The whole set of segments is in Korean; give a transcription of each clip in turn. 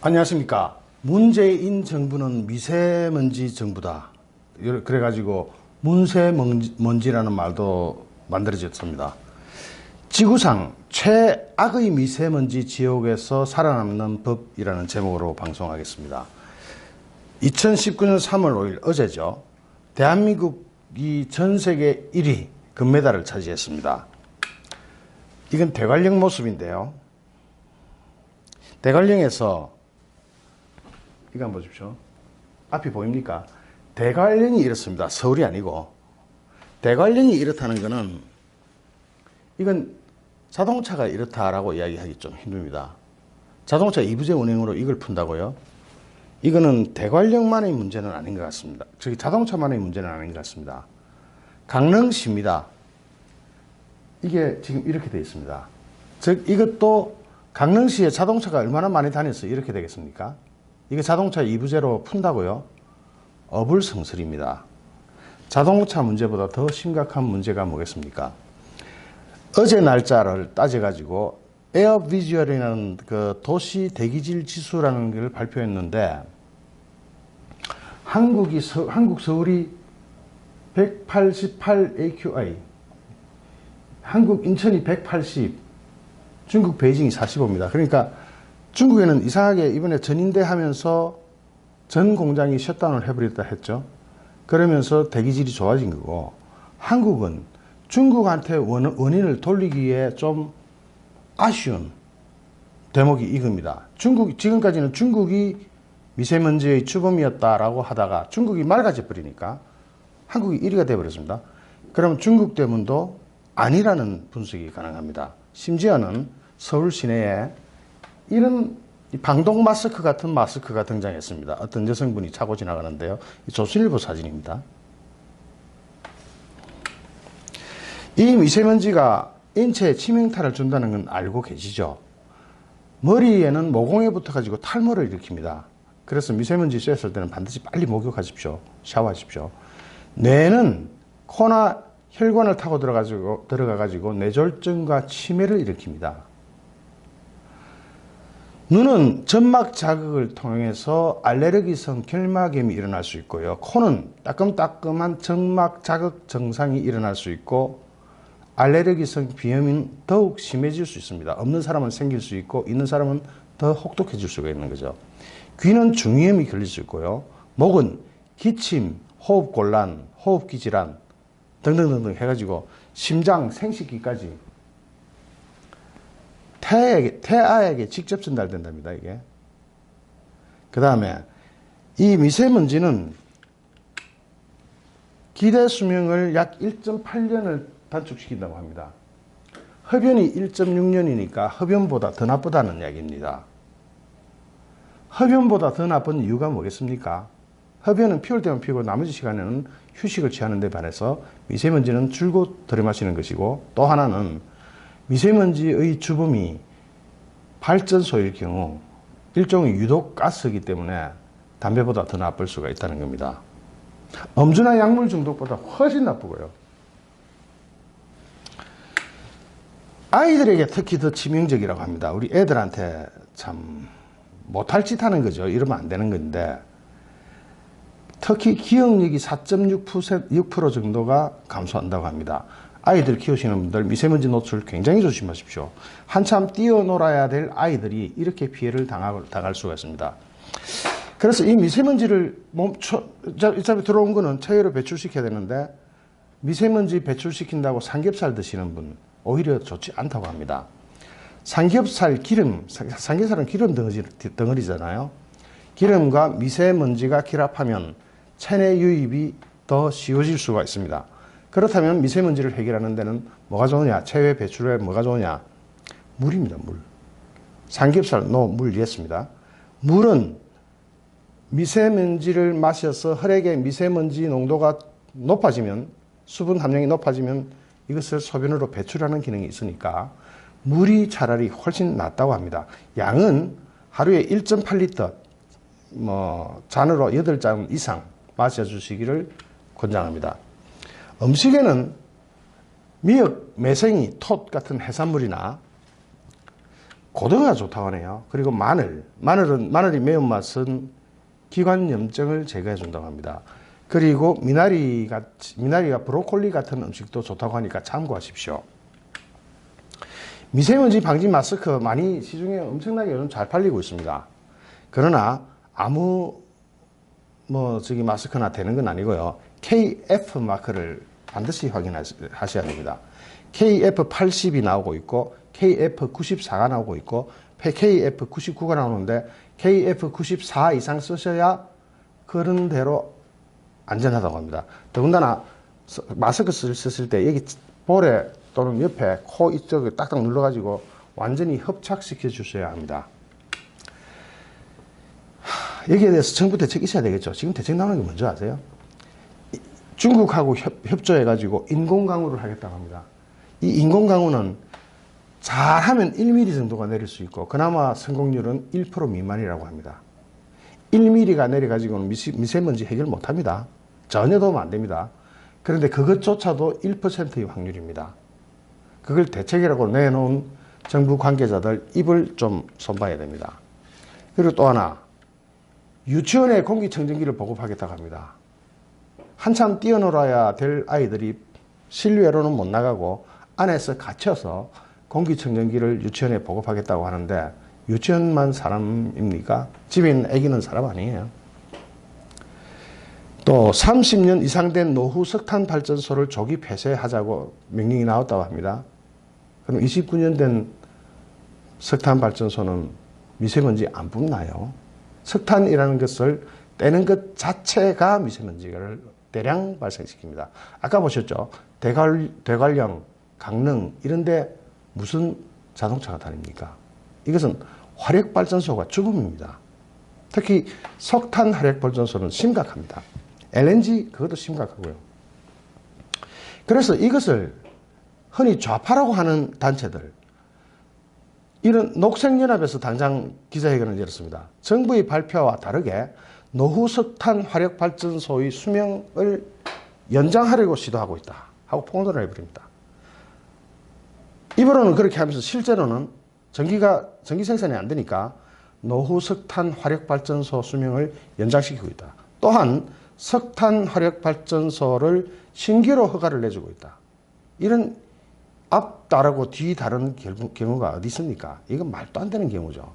안녕하십니까. 문재인 정부는 미세먼지 정부다. 그래가지고 문세먼지라는 말도 만들어졌습니다. 지구상 최악의 미세먼지 지옥에서 살아남는 법이라는 제목으로 방송하겠습니다. 2019년 3월 5일 어제죠. 대한민국이 전 세계 1위 금메달을 차지했습니다. 이건 대관령 모습인데요. 대관령에서 이거 한번 보십시오. 앞이 보입니까? 대관령이 이렇습니다. 서울이 아니고. 대관령이 이렇다는 것은 이건 자동차가 이렇다라고 이야기하기 좀 힘듭니다. 자동차 2부제 운행으로 이걸 푼다고요? 이거는 대관령만의 문제는 아닌 것 같습니다. 저기 자동차만의 문제는 아닌 것 같습니다. 강릉시입니다. 이게 지금 이렇게 되어 있습니다. 즉 이것도 강릉시에 자동차가 얼마나 많이 다녀서 이렇게 되겠습니까? 이게 자동차 2부제로 푼다고요? 어불성설입니다. 자동차 문제보다 더 심각한 문제가 뭐겠습니까? 어제 날짜를 따져가지고 에어비주얼이라는 그 도시 대기질 지수라는 걸 발표했는데 한국 서울이 188 AQI, 한국 인천이 180, 중국 베이징이 45입니다. 그러니까 중국에는 이상하게 이번에 전인대 하면서 전 공장이 셧다운을 해버렸다 했죠. 그러면서 대기질이 좋아진 거고, 한국은 중국한테 원인을 돌리기에 좀 아쉬운 대목이 이겁니다. 지금까지는 중국이 미세먼지의 주범이었다라고 하다가 중국이 맑아져 버리니까 한국이 1위가 되어버렸습니다. 그럼 중국 때문도 아니라는 분석이 가능합니다. 심지어는 서울 시내에 이런 방독 마스크 같은 마스크가 등장했습니다. 어떤 여성분이 차고 지나가는데요. 조선일보 사진입니다. 이 미세먼지가 인체에 치명타를 준다는 건 알고 계시죠? 머리에는 모공에 붙어가지고 탈모를 일으킵니다. 그래서 미세먼지 쐈을 때는 반드시 빨리 목욕하십시오. 샤워하십시오. 뇌는 코나 혈관을 타고 들어가가지고 뇌졸중과 치매를 일으킵니다. 눈은 점막 자극을 통해서 알레르기성 결막염이 일어날 수 있고요. 코는 따끔따끔한 점막 자극 증상이 일어날 수 있고 알레르기성 비염이 더욱 심해질 수 있습니다. 없는 사람은 생길 수 있고 있는 사람은 더 혹독해질 수가 있는 거죠. 귀는 중이염이 걸릴 수 있고요. 목은 기침, 호흡곤란, 호흡기 질환 등등등등 해가지고 심장, 생식기까지 태아에게 직접 전달된답니다. 이게. 그 다음에 이 미세먼지는 기대 수명을 약 1.8년을 단축시킨다고 합니다. 흡연이 1.6년이니까 흡연보다 더 나쁘다는 이야기입니다. 흡연보다 더 나쁜 이유가 뭐겠습니까? 흡연은 피울 때만 피우고 나머지 시간에는 휴식을 취하는 데 반해서 미세먼지는 줄곧 들이마시는 것이고, 또 하나는 미세먼지의 주범이 발전소일 경우 일종의 유독 가스이기 때문에 담배보다 더 나쁠 수가 있다는 겁니다. 음주나 약물 중독보다 훨씬 나쁘고요. 아이들에게 특히 더 치명적이라고 합니다. 우리 애들한테 참 못할 짓 하는 거죠. 이러면 안 되는 건데, 특히 기억력이 4.6% 정도가 감소한다고 합니다. 아이들 키우시는 분들 미세먼지 노출 굉장히 조심하십시오. 한참 뛰어놀아야 될 아이들이 이렇게 피해를 당할 수가 있습니다. 그래서 이 미세먼지를 어차피 들어온 거는 체외로 배출시켜야 되는데, 미세먼지 배출시킨다고 삼겹살 드시는 분 오히려 좋지 않다고 합니다. 삼겹살은 기름 덩어리잖아요. 기름과 미세먼지가 결합하면 체내 유입이 더 쉬워질 수가 있습니다. 그렇다면 미세먼지를 해결하는 데는 뭐가 좋으냐? 체외 배출에 뭐가 좋으냐? 물입니다. 물. 삼겹살, 물 이했습니다. 물은 미세먼지를 마셔서 혈액의 미세먼지 농도가 높아지면, 수분 함량이 높아지면 이것을 소변으로 배출하는 기능이 있으니까 물이 차라리 훨씬 낫다고 합니다. 양은 하루에 1.8리터, 잔으로 8잔 이상 마셔주시기를 권장합니다. 음식에는 미역, 매생이, 톳 같은 해산물이나 고등어가 좋다고 하네요. 그리고 마늘이 매운맛은 기관염증을 제거해 준다고 합니다. 그리고 미나리가 브로콜리 같은 음식도 좋다고 하니까 참고하십시오. 미세먼지 방지 마스크 많이 시중에 엄청나게 요즘 잘 팔리고 있습니다. 그러나 아무 마스크나 되는 건 아니고요. KF 마크를 반드시 확인하셔야 됩니다. KF80이 나오고 있고 KF94가 나오고 있고 KF99가 나오는데 KF94 이상 쓰셔야 그런 대로 안전하다고 합니다. 더군다나 마스크 쓰실 때 여기 볼에 또는 옆에 코 이쪽에 딱딱 눌러가지고 완전히 협착시켜 주셔야 합니다. 여기에 대해서 정부 대책이 있어야 되겠죠. 지금 대책 나오는 게 뭔지 아세요? 중국하고 협조해가지고 인공강우를 하겠다고 합니다. 이 인공강우는 잘하면 1mm 정도가 내릴 수 있고 그나마 성공률은 1% 미만이라고 합니다. 1mm가 내려가지고는 미세먼지 해결 못합니다. 전혀 도움 안 됩니다. 그런데 그것조차도 1%의 확률입니다. 그걸 대책이라고 내놓은 정부 관계자들 입을 좀 손봐야 됩니다. 그리고 또 하나, 유치원에 공기청정기를 보급하겠다고 합니다. 한참 뛰어놀아야 될 아이들이 실외로는 못 나가고 안에서 갇혀서 공기청정기를 유치원에 보급하겠다고 하는데 유치원만 사람입니까? 집에 있는 아기는 사람 아니에요. 또 30년 이상 된 노후 석탄 발전소를 조기 폐쇄하자고 명령이 나왔다고 합니다. 그럼 29년 된 석탄 발전소는 미세먼지 안 뿜나요? 석탄이라는 것을 떼는 것 자체가 미세먼지를 대량 발생시킵니다. 아까 보셨죠? 대관령, 강릉 이런데 무슨 자동차가 다닙니까? 이것은 화력발전소가 죽음입니다. 특히 석탄 화력발전소는 심각합니다. LNG 그것도 심각하고요. 그래서 이것을 흔히 좌파라고 하는 단체들, 이런 녹색연합에서 당장 기자회견을 열었습니다. 정부의 발표와 다르게 노후 석탄 화력발전소의 수명을 연장하려고 시도하고 있다 하고 폭로를 해버립니다. 입으로는 그렇게 하면서 실제로는 전기 생산이 안 되니까 노후 석탄 화력발전소 수명을 연장시키고 있다. 또한 석탄 화력발전소를 신규로 허가를 내주고 있다. 이런 앞 다르고 뒤 다른 경우가 어디 있습니까? 이건 말도 안 되는 경우죠.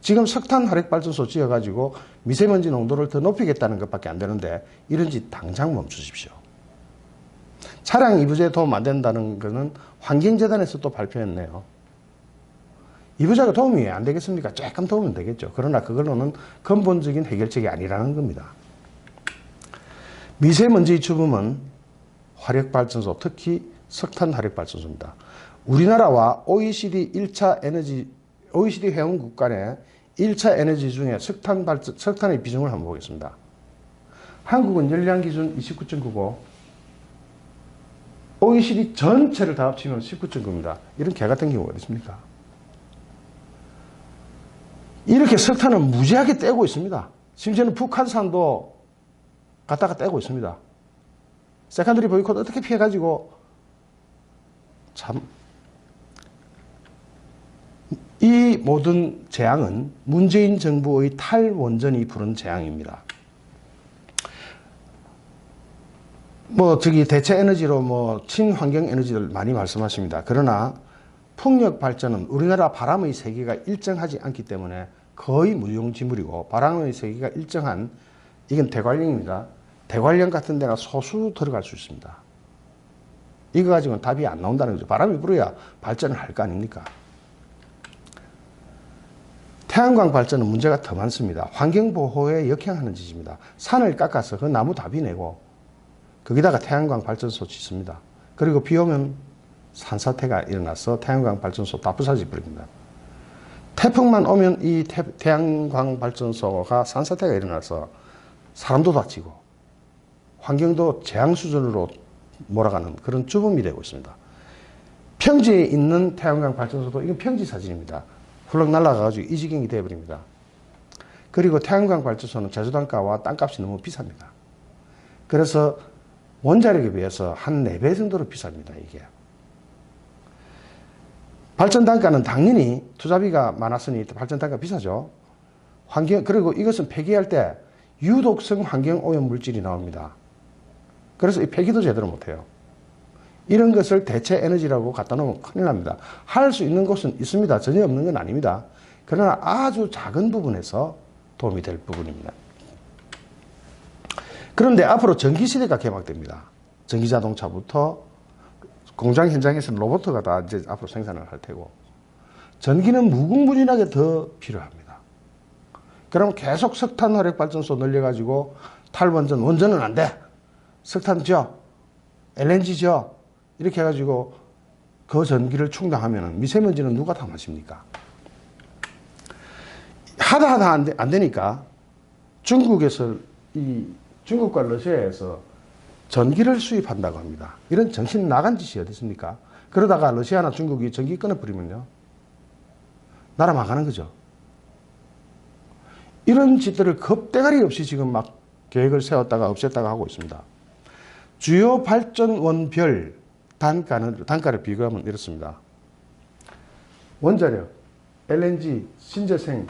지금 석탄 화력발전소 지어가지고 미세먼지 농도를 더 높이겠다는 것밖에 안 되는데 이런 짓 당장 멈추십시오. 차량 이부제에 도움 안 된다는 것은 환경재단에서 또 발표했네요. 이부제가 도움이 안 되겠습니까? 조금 도움은 되겠죠. 그러나 그걸로는 근본적인 해결책이 아니라는 겁니다. 미세먼지의 죽음은 화력발전소, 특히 석탄 화력발전소입니다. 우리나라와 OECD 회원국 간의 1차 에너지 중에 석탄의 비중을 한번 보겠습니다. 한국은 열량 기준 29.9고 OECD 전체를 다 합치면 19.9입니다. 이런 개 같은 경우가 어디 있습니까? 이렇게 석탄은 무지하게 떼고 있습니다. 심지어는 북한산도 갖다가 떼고 있습니다. 세컨더리 보이콧 어떻게 피해가지고 참, 이 모든 재앙은 문재인 정부의 탈원전이 부른 재앙입니다. 대체 에너지로 친환경 에너지를 많이 말씀하십니다. 그러나 풍력 발전은 우리나라 바람의 세기가 일정하지 않기 때문에 거의 무용지물이고 바람의 세기가 일정한 이건 대관령입니다. 대관령 같은 데가 소수 들어갈 수 있습니다. 이거 가지고는 답이 안 나온다는 거죠. 바람이 불어야 발전을 할 거 아닙니까? 태양광 발전은 문제가 더 많습니다. 환경보호에 역행하는 짓입니다. 산을 깎아서 그 나무 다 비내고 거기다가 태양광 발전소 짓습니다. 그리고 비 오면 산사태가 일어나서 태양광 발전소 다 부서져 버립니다. 태풍만 오면 이 태양광 발전소가 산사태가 일어나서 사람도 다치고 환경도 재앙 수준으로 몰아가는 그런 주범이 되고 있습니다. 평지에 있는 태양광 발전소도 이건 평지 사진입니다. 훌렁 날아가가지고 이 지경이 되어버립니다. 그리고 태양광 발전소는 제조단가와 땅값이 너무 비쌉니다. 그래서 원자력에 비해서 한 4배 정도로 비쌉니다. 이게 발전 단가는 당연히 투자비가 많았으니 발전 단가 비싸죠. 그리고 이것은 폐기할 때 유독성 환경 오염 물질이 나옵니다. 그래서 이 폐기도 제대로 못해요. 이런 것을 대체 에너지라고 갖다 놓으면 큰일 납니다. 할 수 있는 곳은 있습니다. 전혀 없는 건 아닙니다. 그러나 아주 작은 부분에서 도움이 될 부분입니다. 그런데 앞으로 전기시대가 개막됩니다. 전기자동차부터 공장 현장에서는 로봇가 다 이제 앞으로 생산을 할 테고, 전기는 무궁무진하게 더 필요합니다. 그럼 계속 석탄 화력발전소 늘려가지고 탈원전, 원전은 안 돼. 석탄 줘. LNG 줘. 이렇게 해가지고 그 전기를 충당하면 미세먼지는 누가 다 마십니까? 하다 안 되니까 중국에서 중국과 러시아에서 전기를 수입한다고 합니다. 이런 정신 나간 짓이 어디 있습니까? 그러다가 러시아나 중국이 전기 끊어버리면요, 나라 망하는 거죠. 이런 짓들을 겁대가리 없이 지금 막 계획을 세웠다가 없앴다가 하고 있습니다. 주요 발전원별 단가를 비교하면 이렇습니다. 원자력, LNG, 신재생,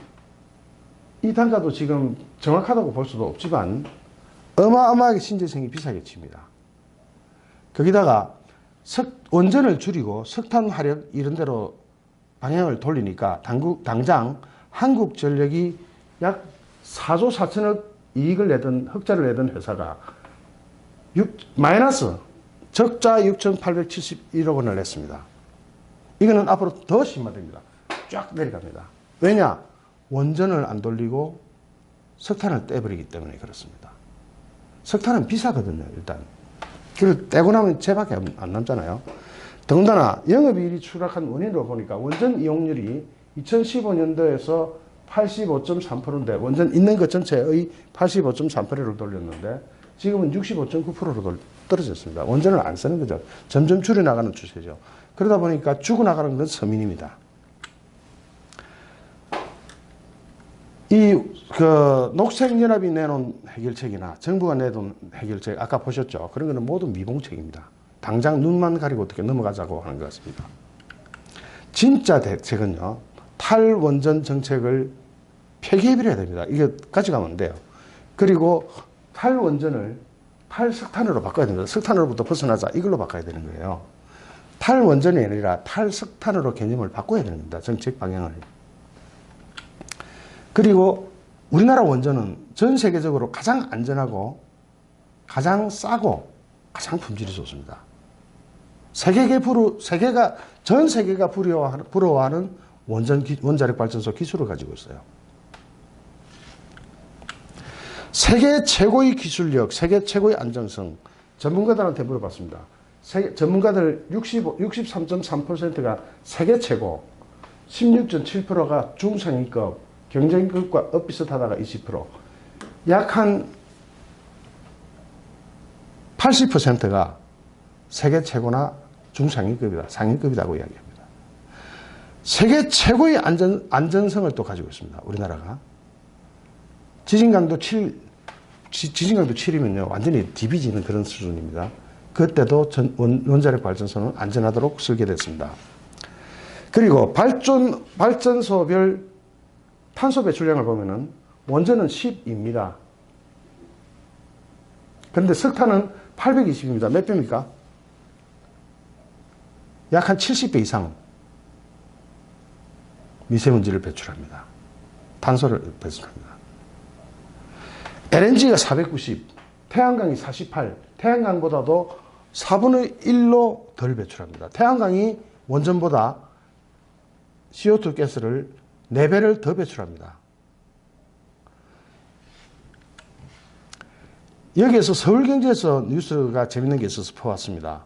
이 단가도 지금 정확하다고 볼 수도 없지만 어마어마하게 신재생이 비싸게 칩니다. 거기다가 원전을 줄이고 석탄 화력 이런 데로 방향을 돌리니까 당장 한국전력이 약 4조 4천억 이익을 내던, 흑자를 내던 회사가 마이너스 적자 6,871억 원을 냈습니다. 이거는 앞으로 더 심화됩니다. 쫙 내려갑니다. 왜냐? 원전을 안 돌리고 석탄을 떼버리기 때문에 그렇습니다. 석탄은 비싸거든요, 일단. 그리고 떼고 나면 채밖에 안 남잖아요. 더군다나 영업이익이 추락한 원인으로 보니까 원전 이용률이 2015년도에서 85.3%인데, 원전 있는 것 전체의 85.3%를 돌렸는데 지금은 65.9%로 떨어졌습니다. 원전을 안 쓰는 거죠. 점점 줄여나가는 추세죠. 그러다 보니까 죽어나가는 건 서민입니다. 녹색연합이 내놓은 해결책이나 정부가 내놓은 해결책, 아까 보셨죠? 그런 거는 모두 미봉책입니다. 당장 눈만 가리고 어떻게 넘어가자고 하는 것 같습니다. 진짜 대책은요, 탈원전 정책을 폐기해버려야 됩니다. 이게 가져가면 안 돼요. 그리고 탈원전을 탈석탄으로 바꿔야 됩니다. 석탄으로부터 벗어나자, 이걸로 바꿔야 되는 거예요. 탈원전이 아니라 탈석탄으로 개념을 바꿔야 됩니다. 정책 방향을. 그리고 우리나라 원전은 전 세계적으로 가장 안전하고 가장 싸고 가장 품질이 좋습니다. 전 세계가 부러워하는 원자력 발전소 기술을 가지고 있어요. 세계 최고의 기술력, 세계 최고의 안정성, 전문가들한테 물어봤습니다. 전문가들 63.3%가 세계 최고, 16.7%가 중상위급, 경쟁급과 엇비슷하다가 20%, 약 한 80%가 세계 최고나 중상위급이다, 상위급이라고 이야기합니다. 세계 최고의 안전성을 또 가지고 있습니다, 우리나라가. 지진강도 7이면요, 완전히 디비지는 그런 수준입니다. 그때도 원자력 발전소는 안전하도록 설계됐습니다. 그리고 발전소별 탄소 배출량을 보면은 원전은 10입니다. 그런데 석탄은 820입니다. 몇 배입니까? 약 한 70배 이상 미세먼지를 배출합니다. 탄소를 배출합니다. LNG가 490, 태양광이 48, 태양광보다도 4분의 1로 덜 배출합니다. 태양광이 원전보다 CO2 가스를 4배를 더 배출합니다. 여기에서 서울경제에서 뉴스가 재밌는 게 있어서 퍼왔습니다.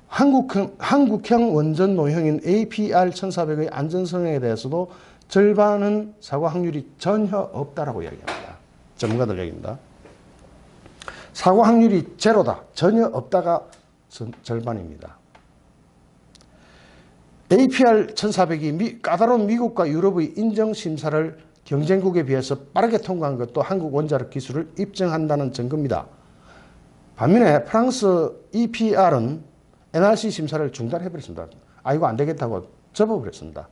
한국형 원전 노형인 APR 1400의 안전성에 대해서도 절반은 사고 확률이 전혀 없다라고 이야기합니다. 전문가들 얘기입니다. 사고 확률이 제로다, 전혀 없다가 절반입니다. APR 1400이 까다로운 미국과 유럽의 인정 심사를 경쟁국에 비해서 빠르게 통과한 것도 한국 원자력 기술을 입증한다는 증거입니다. 반면에 프랑스 EPR은 NRC 심사를 중단해버렸습니다. 이거 안 되겠다고 접어버렸습니다.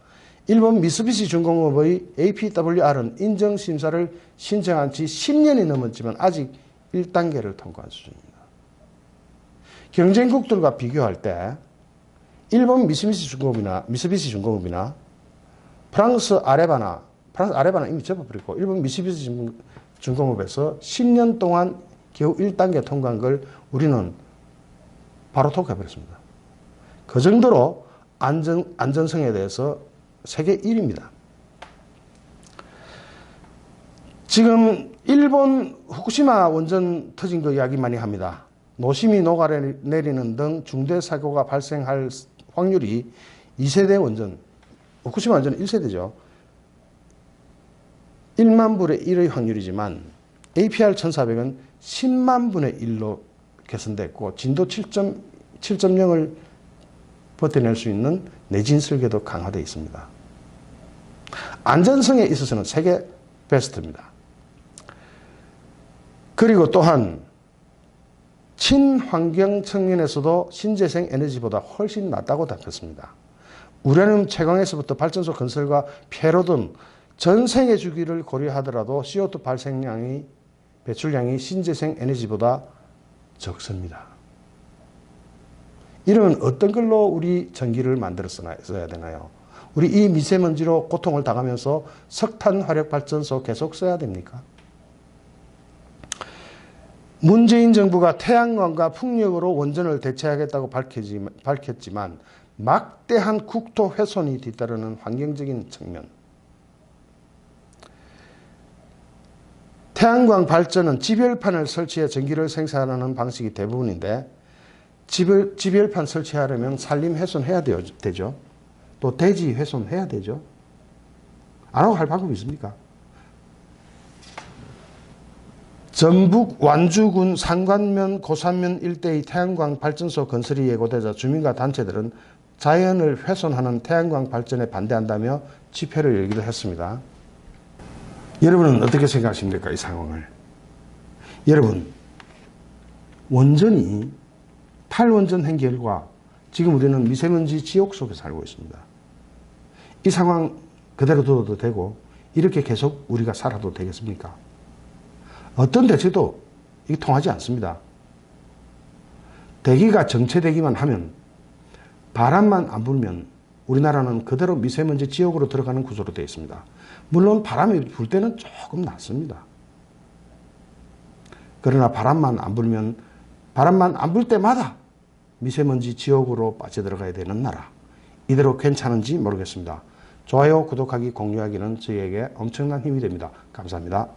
일본 미쓰비시 중공업의 APWR은 인정심사를 신청한 지 10년이 넘었지만 아직 1단계를 통과한 수준입니다. 경쟁국들과 비교할 때 일본 미쓰비시 중공업이나 프랑스 아레바나 이미 접어버렸고 일본 미쓰비시 중공업에서 10년 동안 겨우 1단계 통과한 걸 우리는 바로 통과해버렸습니다. 그 정도로 안전성에 대해서 세계 1위입니다. 지금 일본 후쿠시마 원전 터진 거 이야기 많이 합니다. 노심이 녹아내리는 등 중대 사고가 발생할 확률이 2세대 원전, 후쿠시마 원전은 1세대죠. 1만 분의 1의 확률이지만 APR 1400은 10만 분의 1로 개선됐고 진도 7.0을 버텨낼 수 있는 내진 설계도 강화되어 있습니다. 안전성에 있어서는 세계 베스트입니다. 그리고 또한 친환경 측면에서도 신재생 에너지보다 훨씬 낫다고 답했습니다. 우라늄 채광에서부터 발전소 건설과 폐로 등 전 생애 주기를 고려하더라도 CO2 배출량이 신재생 에너지보다 적습니다. 이러면 어떤 걸로 우리 전기를 만들어 써야 되나요? 우리 이 미세먼지로 고통을 당하면서 석탄 화력 발전소 계속 써야 됩니까? 문재인 정부가 태양광과 풍력으로 원전을 대체하겠다고 밝혔지만 막대한 국토 훼손이 뒤따르는 환경적인 측면. 태양광 발전은 지별판을 설치해 전기를 생산하는 방식이 대부분인데 지별판 설치하려면 산림 훼손해야 되죠. 또 대지 훼손해야 되죠. 안 하고 할 방법이 있습니까? 전북 완주군 상관면, 고산면 일대의 태양광 발전소 건설이 예고되자 주민과 단체들은 자연을 훼손하는 태양광 발전에 반대한다며 집회를 열기도 했습니다. 여러분은 어떻게 생각하십니까? 이 상황을. 여러분, 원전이 탈원전 한 결과 지금 우리는 미세먼지 지옥 속에 살고 있습니다. 이 상황 그대로 둬도 되고 이렇게 계속 우리가 살아도 되겠습니까? 어떤 대책도 이게 통하지 않습니다. 대기가 정체되기만 하면 바람만 안 불면 우리나라는 그대로 미세먼지 지역으로 들어가는 구조로 되어 있습니다. 물론 바람이 불 때는 조금 낫습니다. 그러나 바람만 안 불 때마다 미세먼지 지역으로 빠져들어가야 되는 나라. 이대로 괜찮은지 모르겠습니다. 좋아요, 구독하기, 공유하기는 저희에게 엄청난 힘이 됩니다. 감사합니다.